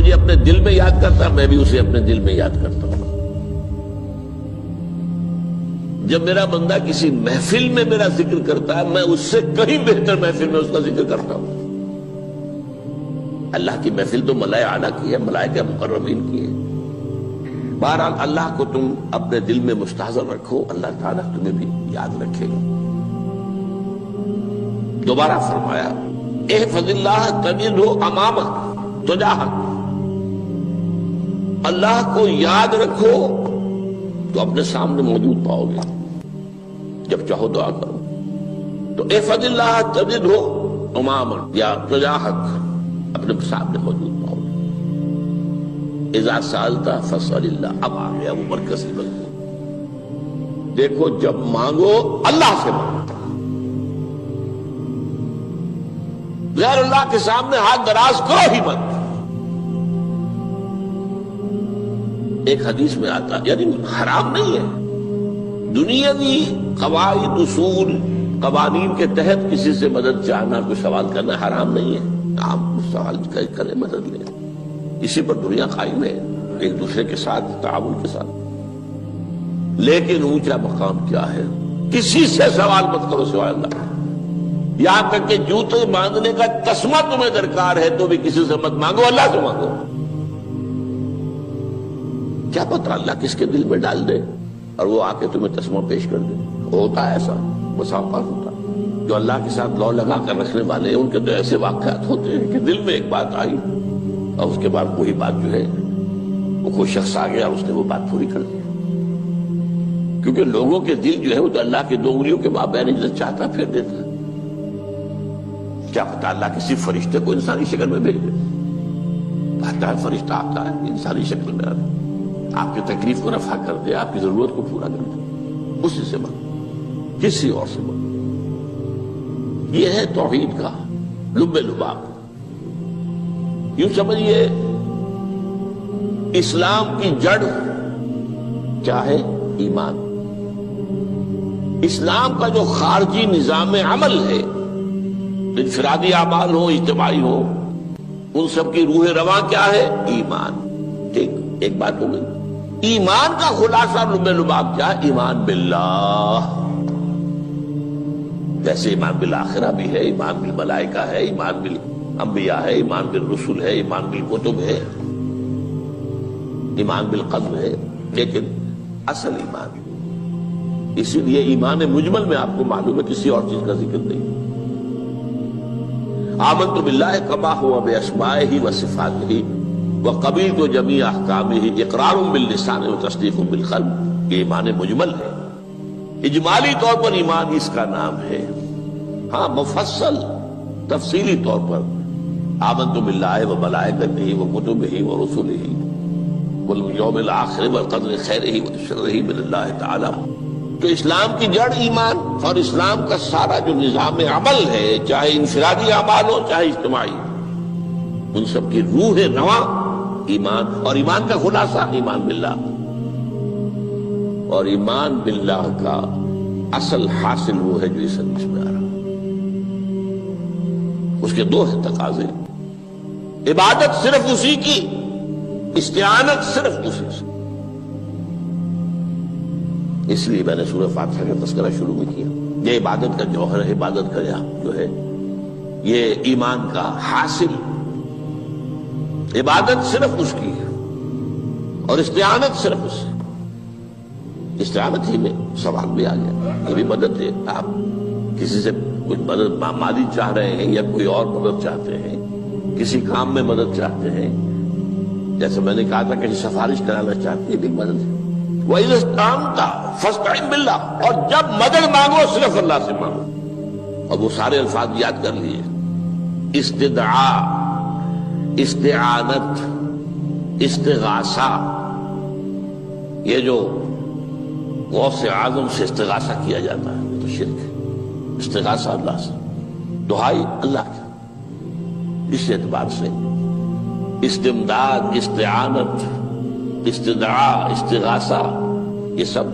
مجھے اپنے دل میں یاد کرتا ہے، میں بھی اسے اپنے دل میں یاد کرتا ہوں۔ جب میرا بندہ کسی محفل میں میرا ذکر کرتا ہے، میں اس سے کہیں بہتر محفل میں اس کا ذکر کرتا ہوں۔ اللہ کی محفل تو ملائکہ اعلیٰ کی ہے، ملائکہ مقربین کی ہے۔ بہرحال اللہ کو تم اپنے دل میں مستحضر رکھو، اللہ تعالیٰ تمہیں بھی یاد رکھے گا۔ دوبارہ فرمایا احفظ اللہ تجدہ امامک تجاہک، اللہ کو یاد رکھو تو اپنے سامنے موجود پاؤ گے، جب چاہو دعا کرو تو احفظ اللہ تجدہ امامک یا تجاہک، اپنے سامنے موجود پاؤ گے۔ اذا سألت فاسأل اللہ، اب آ گیا وہ مرکزی مضمون۔ دیکھو جب مانگو اللہ سے مانگو، غیر اللہ کے سامنے ہاتھ دراز کرو ہی مت۔ ایک حدیث میں آتا، یعنی حرام نہیں ہے، دنیاوی قواعد اصول قوانین کے تحت کسی سے مدد چاہنا، کوئی سوال کرنا حرام نہیں ہے۔ آپ سوال کریں، مدد لیں، اسی پر دنیا قائم ہے، ایک دوسرے کے ساتھ تعاون کے ساتھ۔ لیکن اونچا مقام کیا ہے؟ کسی سے سوال مت کرو سوائے اللہ، یہاں تک کہ جوتے باندھنے کا تسمہ تمہیں درکار ہے تو بھی کسی سے مت مانگو، اللہ سے مانگو۔ کیا پتہ اللہ کس کے دل میں ڈال دے اور وہ آ کے تمہیں تسمہ پیش کر دے۔ ہوتا ہے ایسا، بسا اوقات ہوتا ہے۔ جو اللہ کے ساتھ لو لگا کر رکھنے والے ہیں ان کے تو ایسے واقعات ہوتے ہیں کہ دل میں ایک بات آئی اور اس کے بعد وہی بات جو ہے وہ کوئی شخص آ گیا، اس نے وہ بات پوری کر دی۔ کیونکہ لوگوں کے دل جو ہے وہ تو اللہ کے دو انگلیوں کے مابین جسے چاہتا پھیر دیتا ہے۔ کیا پتہ اللہ کسی فرشتے کو انسانی شکل میں بھیج دے، آتا ہے فرشتہ، آتا ہے انسانی شکل میں، آپ کی تکلیف کو رفع کر دے، آپ کی ضرورت کو پورا کر دے۔ اسی سے مانگو، کسی اور سے مانگو۔ یہ ہے توحید کا لب لباب۔ یوں سمجھیے اسلام کی جڑ کیا ہے؟ ایمان۔ اسلام کا جو خارجی نظام عمل ہے، انفرادی اعمال ہو، اجتماعی ہو، ان سب کی روح رواں کیا ہے؟ ایمان۔ ٹھیک، ایک بات ہو گئی۔ ایمان کا خلاصہ لب لباب کیا ہے؟ ایمان باللہ۔ جیسے ایمان بالآخرہ بھی ہے، ایمان بالملائکہ ہے، ایمان بالانبیاء ہے، ایمان بالرسل ہے، ایمان بالکتب ہے، ایمان بالقدر ہے، لیکن اصل ایمان، اسی لیے ایمان مجمل میں آپ کو معلوم ہے کسی اور چیز کا ذکر نہیں۔ آمنت باللہ کما ہوا باسمائہ وصفاتہ وقبلت جمیع احکامہ اقرار باللسان وتصدیق بالقلب، یہ ایمان مجمل ہے۔ اجمالی طور پر ایمان اس کا نام ہے، ہاں مفصل تفصیلی طور پر آمنت باللہ وملائکتہ وکتبہ ورسلہ والیوم الآخر والقدر خیرہ وشرہ من اللہ تعالی۔ تو اسلام کی جڑ ایمان، اور اسلام کا سارا جو نظام عمل ہے، چاہے انفرادی اعمال ہو چاہے اجتماعی، ان سب کی روح رواں ایمان، اور ایمان کا خلاصہ ایمان باللہ۔ اور ایمان باللہ کا اصل حاصل وہ ہے جو اس حدیث میں آ رہا، اس کے دو ہیں تقاضے، عبادت صرف اسی کی، استعانت صرف اسی سے۔ اس لیے میں نے سورہ فاتحہ کا تذکرہ شروع میں کیا، یہ عبادت کا جوہر ہے، عبادت کا جو ہے یہ ایمان کا حاصل، عبادت صرف اس کی ہے اور استعانت صرف اس سے۔ استعانت ہی میں سوال بھی آ گیا، یہ بھی مدد ہے۔ آپ کسی سے کچھ مدد مالی چاہ رہے ہیں یا کوئی اور مدد چاہتے ہیں، کسی کام میں مدد چاہتے ہیں، جیسے میں نے کہا تھا کہ سفارش کرانا چاہتے ہیں، بھی مدد ہے۔ وَإِذَا اسْتَعَنْتَ فَاسْتَعِنْ بِاللَّهِ، اور جب مدد مانگو صرف اللہ سے مانگو۔ اور وہ سارے الفاظ یاد کر لیے، استدعاء، استعانت، استغاثہ، یہ جو غوث اعظم سے استغاثہ کیا جاتا ہے تو شرک ہے۔ استغاثہ اللہ سے، دعائی اللہ کی، اس اعتبار سے استمداد، استعانت، استدعاء، استغاثہ، یہ سب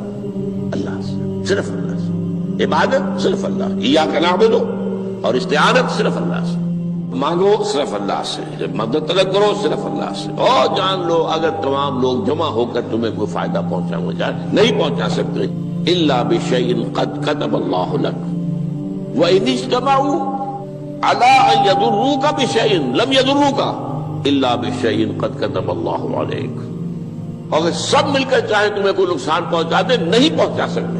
اللہ سے، صرف اللہ سے۔ عبادت صرف اللہ، ایاک نعبد، اور استعانت صرف اللہ سے۔ مانگو صرف اللہ سے، جب مدد طلب کرو صرف اللہ سے، اور جان لو اگر تمام لوگ جمع ہو کر تمہیں کوئی فائدہ پہنچانا چاہے نہیں پہنچا سکتے، الا بشیء قد کتب اللہ لک وان اجتمعوا علی ان یضروک بشیء لم یضروک الا بشیء قد کتب اللہ علیک، اگر سب مل کر چاہے تمہیں کوئی نقصان پہنچا دے نہیں پہنچا سکتے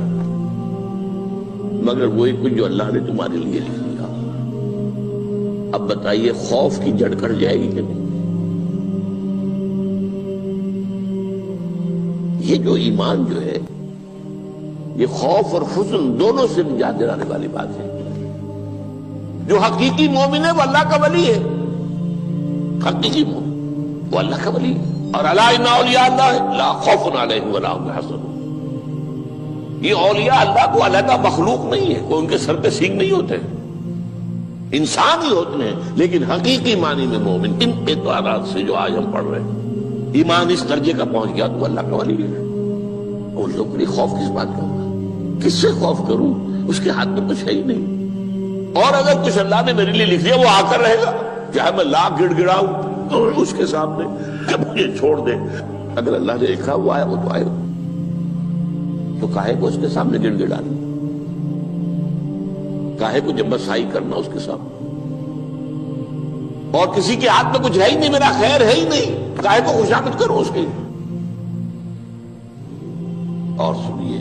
مگر وہی کچھ جو اللہ نے تمہارے لیے لکھ دیا۔ اب بتائیے خوف کی جڑ کٹ جائے گی کہ نہیں؟ یہ جو ایمان جو ہے یہ خوف اور حزن دونوں سے نجات دلانے والی بات ہے۔ جو حقیقی مومن ہے وہ اللہ کا ولی ہے، حقیقی مومن وہ اللہ کا ولی ہے، اور الا ان اولیاء اللہ لا خوف علیہم ولا هم يحزنون۔ یہ اولیاء اللہ کو علیحدہ مخلوق نہیں ہے، کوئی ان کے سر پہ سینگ نہیں ہوتے، انسان ہی ہوتے ہیں، لیکن حقیقی معنی میں مومن ان اعتبارات سے جو آج ہم پڑھ رہے ہیں ایمان اس درجے کا پہنچ گیا تو اللہ کا ولی ہے۔ ان لوگوں کے خوف کس بات کا ہوگا؟ کس سے خوف کروں؟ اس کے ہاتھ میں کچھ ہے ہی نہیں، اور اگر کچھ اللہ نے میرے لیے لکھ دیا وہ آ کر رہے گا، چاہے میں لاکھ گڑ گڑاؤں اس کے سامنے کہ مجھے چھوڑ دے، اگر اللہ نے لکھا وہ آیا وہ تو آئے، تو کاہے کو اس کے سامنے گڑ گڑانا، کاہے کو جبسائی کرنا اس کے سامنے، اور کسی کے ہاتھ میں کچھ ہے ہی نہیں، میرا خیر ہے ہی نہیں، کاہے کو خوشامد کرو اس کی۔ اور سنیے،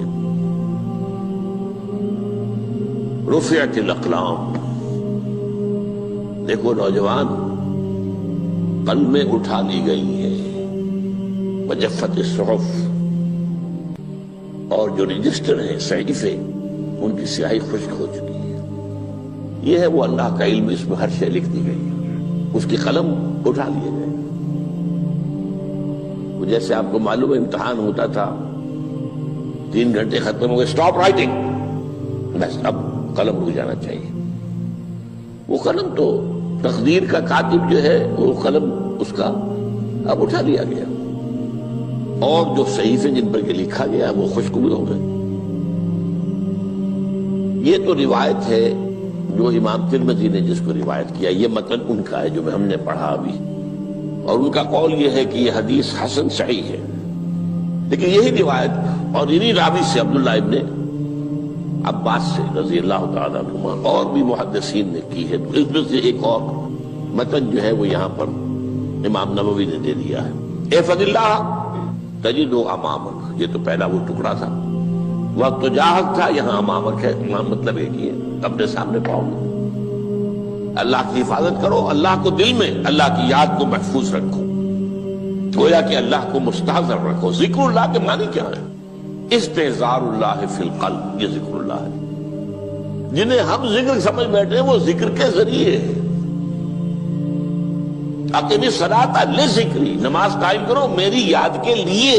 رفعت الاقلام، دیکھو نوجوان، قلمیں اٹھا لی گئی ہیں، وجفت الصحف، اور جو رجسٹر ہیں صحیفے ان کی سیاہی خشک ہو چکی ہے۔ یہ ہے وہ اللہ کا علم، اس میں ہر شے لکھ دی گئی ہے، اس کی قلم اٹھا لیے گئے۔ جیسے آپ کو معلوم ہے امتحان ہوتا تھا، 3 گھنٹے ختم ہو گئے، اسٹاپ رائٹنگ، بس اب قلم رک جانا چاہیے۔ وہ قلم تو تقدیر کا کاتب جو ہے وہ قلم اس کا اب اٹھا لیا گیا، اور جو صحیفے جن پر لکھا گیا وہ خشک بھی ہو گئے۔ یہ تو روایت ہے جو امام ترمذی نے جس کو روایت کیا، یہ متن ان کا ہے جو ہم نے پڑھا ابھی، اور ان کا قول یہ ہے کہ یہ حدیث حسن صحیح ہے، لیکن یہی روایت اور انہی راوی سے عبداللہ ابن عباس سے رضی اللہ تعالیٰ عنہما اور بھی محدثین نے کی ہے، تو اس میں سے ایک اور متن جو ہے وہ یہاں پر امام نووی نے دے دیا ہے۔ احفظ اللہ تجدہ امامک، یہ تو پہلا وہ ٹکڑا تھا، وقت جاہک تھا، یہاں امامک ہے، امام مطلب ایک ہی ہے، اپنے سامنے پاؤ گے۔ اللہ کی حفاظت کرو، اللہ کو دل میں، اللہ کی یاد کو محفوظ رکھو، گویا کہ اللہ کو مستحضر رکھو۔ ذکر اللہ کے معنی کیا ہے؟ استحضار اللہ فی القلب، یہ ذکر اللہ ہے۔ جنہیں ہم ذکر سمجھ بیٹھے ہیں وہ ذکر کے ذریعے ہے۔ اقیم الصلاۃ لذکری، نماز قائم کرو میری یاد کے لیے،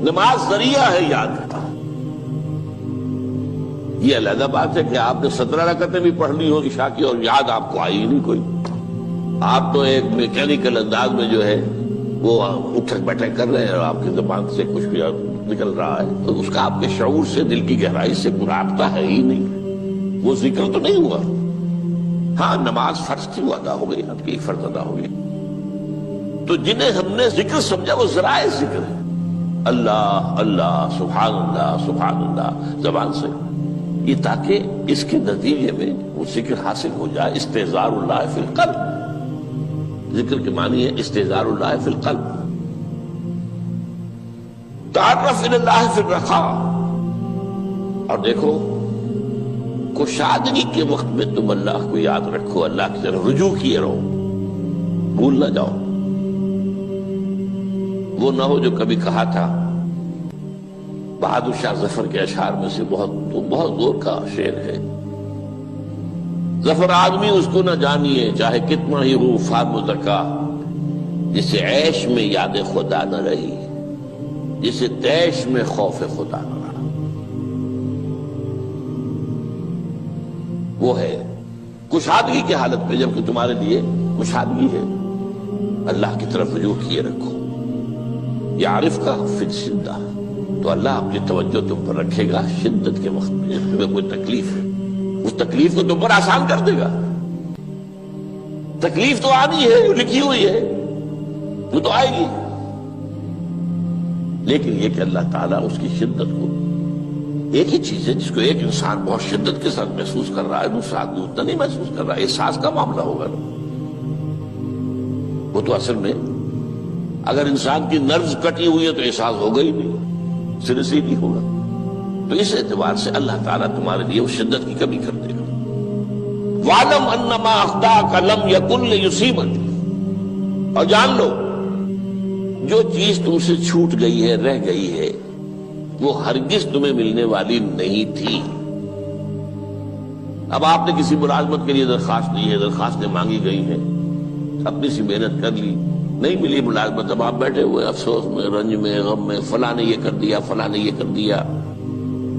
نماز ذریعہ ہے یاد کا۔ یہ علیحدہ بات ہے کہ آپ نے 17 رکعتیں بھی پڑھ لی ہو عشاء کی اور یاد آپ کو آئی ہی نہیں کوئی، آپ تو ایک میکینیکل انداز میں جو ہے وہ اٹھک بیٹھک کر رہے ہیں اور آپ کی زبان سے کچھ بھی نکل رہا ہے، تو اس کا آپ کے شعور سے، دل کی گہرائی سے کوئی رابطہ ہے ہی نہیں، وہ ذکر تو نہیں ہوا۔ ہاں نماز فرض تھی وہ ادا ہو گئی، آپ کی ایک فرض ادا ہو گئی۔ تو جنہیں ہم نے ذکر سمجھا وہ ذرائع ذکر ہے، اللہ اللہ سبحان اللہ سبحان اللہ زبان سے، یہ تاکہ اس کے نتیجے میں وہ ذکر حاصل ہو جائے۔ استحضار اللہ فی القلب، ذکر کے معنی ہے استحضار اللہ فی القلب۔ تعرف الی اللہ فی الرخاء، اور دیکھو کشادگی کے وقت میں تم اللہ کو یاد رکھو، اللہ کی طرف رجوع کیے رہو، بھول نہ جاؤ۔ وہ نہ ہو جو کبھی کہا تھا، بہادر شاہ ظفر کے اشعار میں سے بہت زور کا شعر ہے، ظفر آدمی اس کو نہ جانیے چاہے کتنا ہی ہو فام زکا، جسے عیش میں یاد خدا نہ رہی، جسے تیش میں خوف خدا نہ رہا۔ وہ ہے کشادگی کی حالت میں، جبکہ تمہارے لیے کشادگی ہے، اللہ کی طرف رجوع کیے رکھو۔ یعرف کا فی الشدہ، تو اللہ اپنی توجہ تم پر رکھے گا شدت کے وقت میں، جب تمہیں کوئی تکلیف ہے اس تکلیف کو تم پر آسان کر دے گا۔ تکلیف تو آنی ہے، جو لکھی ہوئی ہے وہ تو آئے گی، لیکن یہ کہ اللہ تعالیٰ اس کی شدت کو، ایک ہی چیز ہے جس کو ایک انسان بہت شدت کے ساتھ محسوس کر رہا ہے، دوسرا آدمی اتنا نہیں محسوس کر رہا ہے، احساس کا معاملہ ہوگا نا۔ وہ تو اصل میں اگر انسان کی نرز کٹی ہوئی ہے تو احساس ہوگا ہی نہیں، سرے سے ہی نہیں ہوگا۔ تو اس اعتبار سے اللہ تعالیٰ تمہارے لیے اس شدت کی کمی کر دے گا۔ وَاعْلَمْ أَنَّمَا أَخْطَأَكَ لَمْ يَكُنْ لِيُصِيبَكَ، اور جان لو جو چیز تم سے چھوٹ گئی ہے، رہ گئی ہے، وہ ہرگز تمہیں ملنے والی نہیں تھی۔ اب آپ نے کسی ملازمت کے لیے درخواست دی ہے، درخواستیں مانگی گئی ہیں، اپنی سی محنت کر لی، نہیں ملی ملازمت، اب آپ بیٹھے ہوئے افسوس میں، رنج میں، غم میں، فلاں نے یہ کر دیا، فلاں نے یہ کر دیا،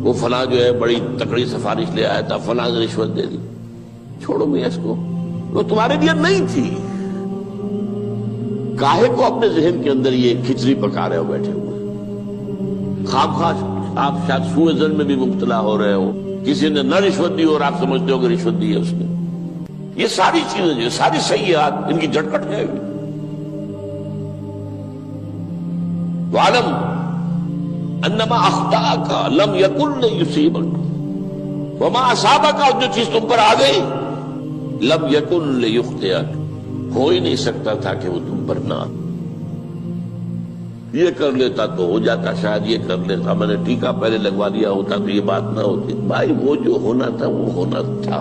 وہ فلاں جو ہے بڑی تکڑی سفارش لے آیا تھا، فلاں نے رشوت دے دی۔ چھوڑو میاں اس کو، وہ تمہارے لیے نہیں تھی۔ کاہے کو اپنے ذہن کے اندر یہ کھچڑی پکا رہے ہو بیٹھے ہوئے؟ خواہ آپ شاید سوء ظن میں بھی مبتلا ہو رہے ہو، کسی نے نہ رشوت دی اور آپ سمجھتے ہو کہ رشوت دی ہے اس نے۔ یہ ساری چیزیں جو ساری سیئات، ان کی جڑ کٹ جائے گی۔ وَعْلَمْ أَنَّمَا أَخْطَأَكَ لَمْ يَكُنْ لِيُصِيبَكَ وَمَا أَصَابَكَ، اور جو چیز تم پر آ گئی، لَمْ يَكُنْ لِيُخْطِئَكَ، ہو ہی نہیں سکتا تھا کہ وہ تم پر نہ آتی۔ یہ کر لیتا تو ہو جاتا، شاید یہ کر لیتا، میں نے ٹیکا پہلے لگوا دیا ہوتا تو یہ بات نہ ہوتی۔ بھائی وہ جو ہونا تھا وہ ہونا تھا۔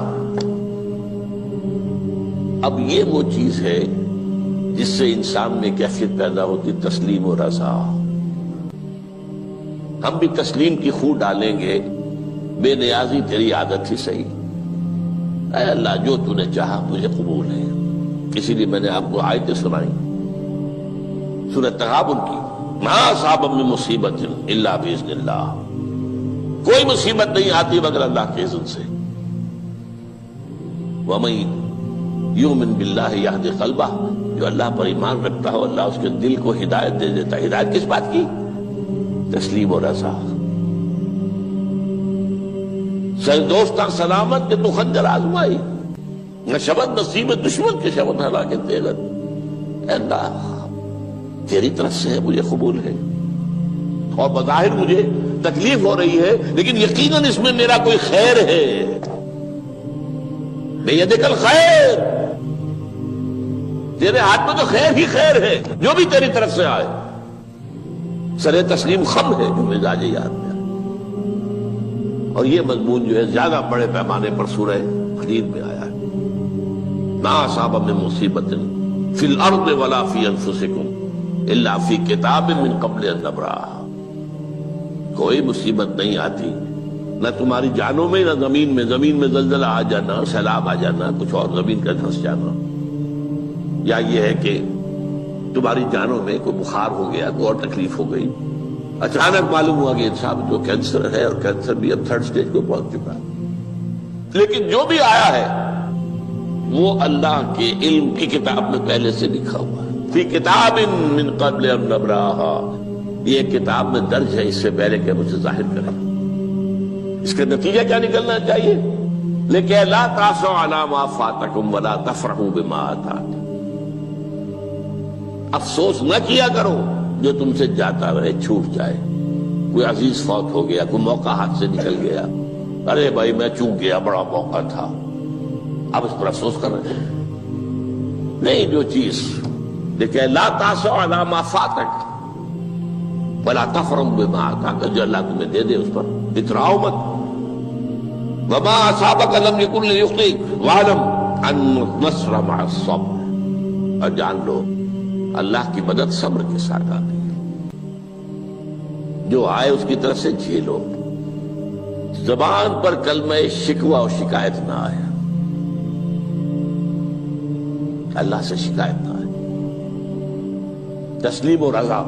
اب یہ وہ چیز ہے جس سے انسان میں کیفیت پیدا ہوتی، تسلیم و رضا۔ ہم بھی تسلیم کی خو ڈالیں گے، بے نیازی تیری عادت ہی صحیح، اے اللہ جو تو نے چاہا مجھے قبول ہے۔ اسی لیے میں نے آپ کو آیتیں سنائی سورہ تغابن کی، ما اصاب من مصیبت الا باذن اللہ، کوئی مصیبت نہیں آتی مگر اللہ کے اذن سے۔ وَمَن یؤمن باللہ یہدی قلبہ، جو اللہ پر ایمان رکھتا ہو اللہ اس کے دل کو ہدایت دے دیتا ہے۔ ہدایت کس بات کی؟ تسلیم و رضا۔ سر دوستاں سلامت کہ تو خنجر آزمائی، نہ شبد نصیب دشمن کے شبد ہلاکت تیغت، اے اللہ تیری طرف سے ہے، مجھے قبول ہے، اور بظاہر مجھے تکلیف ہو رہی ہے لیکن یقیناً اس میں میرا کوئی خیر ہے۔ بیدک الخیر، تیرے ہاتھ میں تو خیر ہی خیر ہے، جو بھی تیری طرف سے آئے۔ سر تسلیم خم ہے جو مزاج یاد میں آئے، اور یہ مضمون جو ہے زیادہ بڑے پیمانے پر سورہ حدید میں آیا ہے۔ ما اصاب من مصیبت فی الارض ولا فی انفسکم الا فی کتاب من قبل ان نبرأها، کوئی مصیبت نہیں آتی نہ تمہاری جانوں میں نہ زمین میں زلزلہ آ جانا، سیلاب آ جانا، کچھ اور زمین کا دھنس جانا، یا یہ ہے کہ تمہاری جانوں میں کوئی بخار ہو گیا، کوئی اور تکلیف ہو گئی، اچانک معلوم ہوا کہ انسان جو کینسر ہے، اور کینسر بھی اب 3rd سٹیج کو پہنچ چکا ہے، لیکن جو بھی آیا ہے وہ اللہ کے علم کی کتاب میں پہلے سے لکھا ہوا ہے۔ فی کتاب من قبل ان نبرأها، یہ کتاب میں درج ہے اس سے پہلے کہ ہم اسے ظاہر کریں۔ اس کا نتیجہ کیا نکلنا چاہیے؟ لیکن لا تاسوا علی ما فاتکم ولا تفرحوا بما آتاکم، افسوس نہ کیا کرو جو تم سے جاتا رہے، چھوٹ جائے، کوئی عزیز فوت ہو گیا، کوئی موقع ہاتھ سے نکل گیا، ارے بھائی میں چوک گیا، بڑا موقع تھا، اب اس پر افسوس کر رہے ہیں؟ نہیں، جو چیز دیکھیں لا تاسوا علی ما فاتک ولا تفرحوا بما آتاک، جو اللہ تمہیں دے دے اس پر اتراؤ مت۔ وما اصابک لم یکن لیخطئک واعلم ان النصر مع الصبر، اور جان لو اللہ کی مدد صبر کے ساتھ آتی ہے، جو آئے اس کی طرف سے جھیلو، زبان پر کلمہ شکوہ اور شکایت نہ آئے، اللہ سے شکایت نہ آئے، تسلیم و رضا،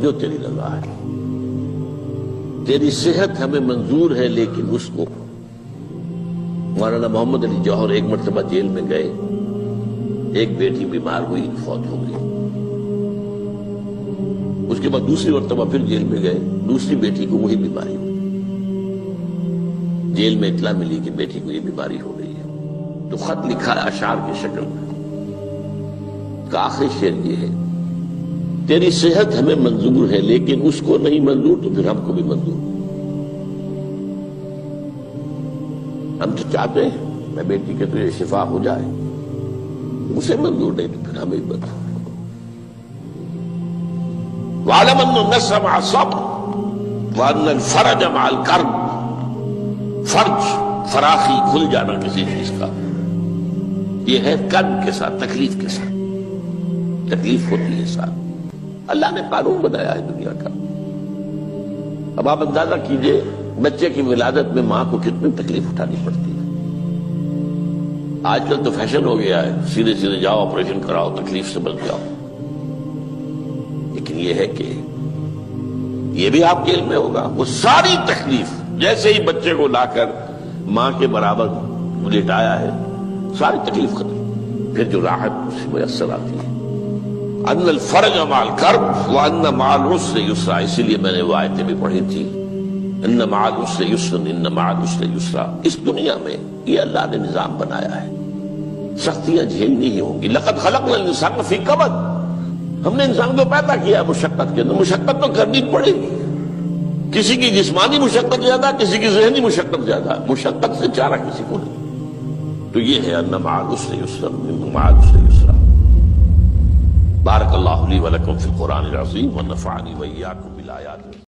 جو تیری رضا ہے۔ تیری صحت ہمیں منظور ہے لیکن اس کو، مولانا محمد علی جوہر ایک مرتبہ جیل میں گئے، ایک بیٹی بیمار ہوئی، فوت ہو گئی، اس کے بعد دوسری مرتبہ پھر جیل میں گئے، دوسری بیٹی کو وہی بیماری ہوئی، جیل میں اطلاع ملی کہ بیٹی کو یہ بیماری ہو گئی ہے، تو خط لکھا ہے اشعار کی شکل میں، کا آخری شعر یہ ہے: تیری صحت ہمیں منظور ہے لیکن اس کو نہیں منظور تو پھر ہم کو بھی منظور۔ ہم تو چاہتے ہیں میں بیٹی کے تجھے شفا ہو جائے، اسے منظور نہیں تو پھر ہمیں بھی منظور۔ وَاعْلَمْ أَنَّ النَّصْرَ مَعَ الصَّبْرِ وَأَنَّ الْفَرَجَ مَعَ الْكَرْبِ۔ فرج، فراخی، کھل جانا کسی چیز کا، یہ ہے کرب کے ساتھ، تکلیف کے ساتھ، تکلیف ہوتی ہے ساتھ۔ اللہ نے قانون بنایا ہے دنیا کا۔ اب آپ اندازہ کیجئے بچے کی ولادت میں ماں کو کتنی تکلیف اٹھانی پڑتی ہے۔ آج کل تو فیشن ہو گیا ہے، سیدھے سیدھے جاؤ، آپریشن کراؤ، تکلیف سے بچ جاؤ، لیکن یہ ہے کہ یہ بھی آپ کے علم میں ہوگا، وہ ساری تکلیف جیسے ہی بچے کو لا کر ماں کے برابر لٹایا ہے، ساری تکلیف ختم، پھر جو راحت اس سے میسر آتی ہے۔ ان الفرج مع الکرب وان مع العسر یسرا، اسی لیے میں نے وہ آیتیں بھی پڑھی تھی، ان مع العسر یسرا ان مع العسر یسرا۔ اس دنیا میں یہ اللہ نے نظام بنایا ہے، سختیاں جھیلنی ہی ہوں گی۔ لقد خلقنا الانسان فی کبد، ہم نے انسان کو پیدا کیا ہے مشقت کے اندر، مشقت تو کرنی پڑے گی۔ کسی کی جسمانی مشقت زیادہ، کسی کی ذہنی مشقت زیادہ، مشقت سے چارہ کسی کو نہیں۔ تو یہ ہے ان مع العسر یسرا ان مع العسر یسرا۔ بارک اللہ لی ولکم فی القرآن العظیم ونفعنی وإیاکم بالآیات۔